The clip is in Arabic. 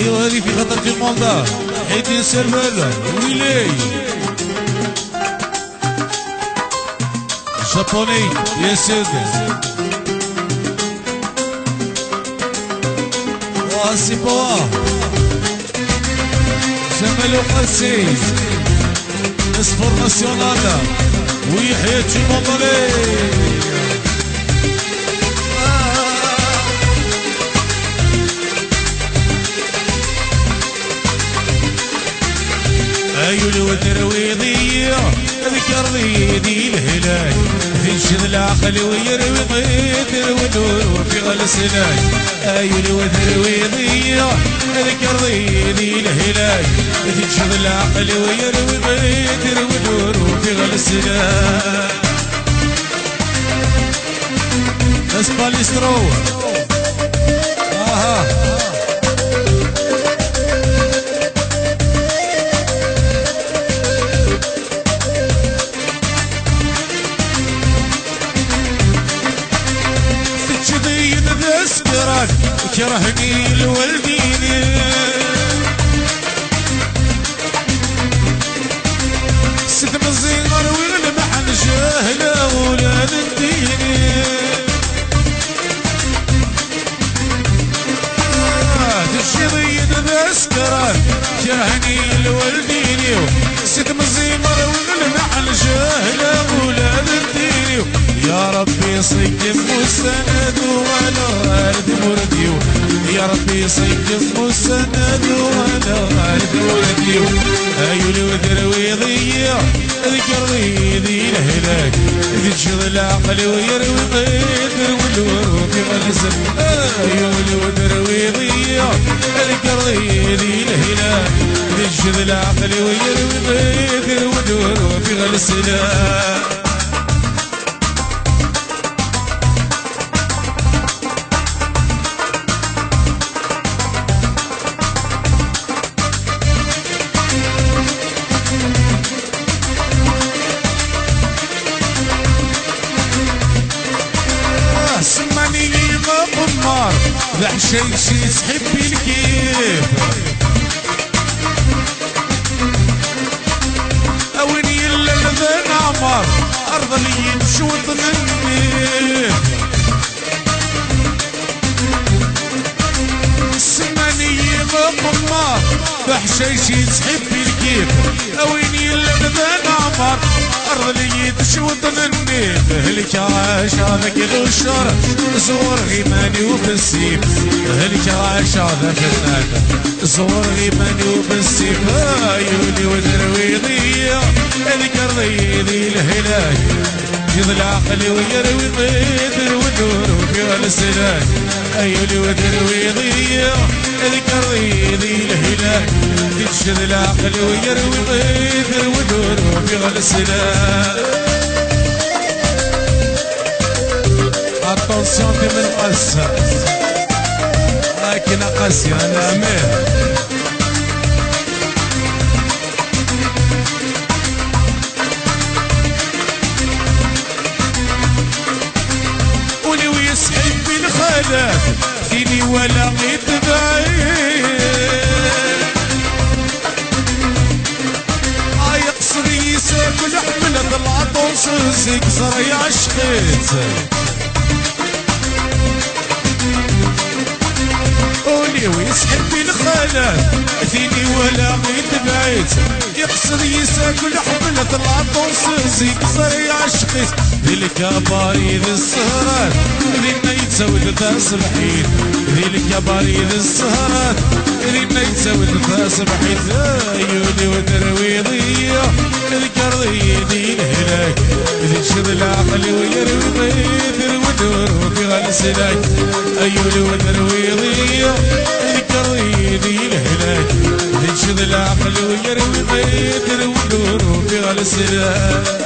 ايوه هذه في خطر في المالدا حيدين سربالة ويلي جابوني يا سيدي واسي بوا جمال وقاسي اسفور ناسيونال ويحيى تشيمونطولي عيوني وترويضية ذكر ضيدي الهلاك تنشد العقل ويروي ضيد والنور في غلسلاك عيوني وترويضية ذكر ضيدي الهلاك تنشد العقل ويروي ضيد والنور في غلسلاك اسباليسترو اسكرك كرهني الوالدين ستم الزينر والمحن جاهلة ولاد الدين تشيضين باسكرك كرهني الوالدين ستم الزينر والمحن جاهلة ولاد الدين يا ربي صيك مسند ولا غارد مرديو يا ربي صيك مسند ولا غارد مرديو عيوني وترويضية ذكر ضيدي الهلاك تنشد العقل ويروي ضيد والورود في غلسل عيوني وترويضية ذكر ضيدي الهلاك تنشد العقل ويروي ضيد والورود في غلسل بحشيش يسحب الكيف اويني الا لذان عمر ارض اللي يمشي وطنني السماني مقمار بحشيش يسحب الكيف اويني الا لذان عمر ارض اللي يمشي وطنني هلك عاش هذاك الغشار زور غيماني وبالسيف هلك عاش هذاك النادى زور غيماني وبالسيف عيوني وترويضية ذكر ضيدي الهلاك يضل عقلي ويروي ضيد والنور في غلسلاك عيوني وترويضية ذكر ضيدي الهلاك تنشد العقل ويروي ضيد والنور في غلسلاك attention في من قصة لكن قاسي أنا ميه ولي ويسحب بالخلاف فيني ولا غيت بعيد يقصد يساكل حملة العطوس زيكسر يعشقيت ويسحب الخلاف فيني ولا غيت بعيد يقصد يساكل حملة العطوس زيكسر يعشقيت ذي الكباري ذي السهرات ذي يتسود تصبحيت ذي الكباري ذي السهرات ذي يتسود تصبحيت عيوني وترويضية ذكر ضيدي الهلاك ذي شد العقل ويروي ضيد والنور في غلسلاك عيوني وترويضية ذكر ضيدي الهلاك ذي شد العقل ويروي ضيد والنور في غلسلاك